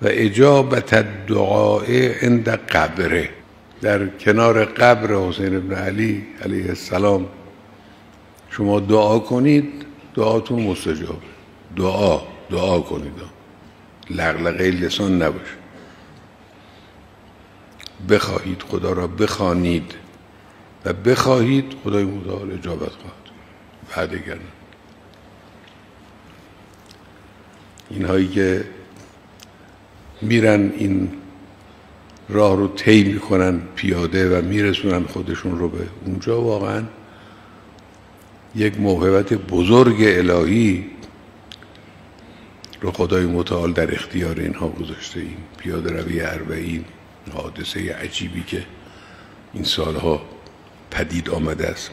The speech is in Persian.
و اجابت الدعاء عند قبره، در کنار قبر حسین بن علی علیه السلام شما دعا کنید، دعاتون مستجابه. دعا کنید، لغلقه لسان نباشه. بخواهید خدا را بخوانید و بخواهید خدای متعال اجابت خواهد. بعد دیگر اینهایی که میرن این راه رو طی میکنن پیاده و میرسونن خودشون رو به اونجا، واقعا یک موهبت بزرگ الهی رو خدای متعال در اختیار اینها گذاشته. این پیاده روی 40 حادثه عجیبی که این سالها پدید آمده است.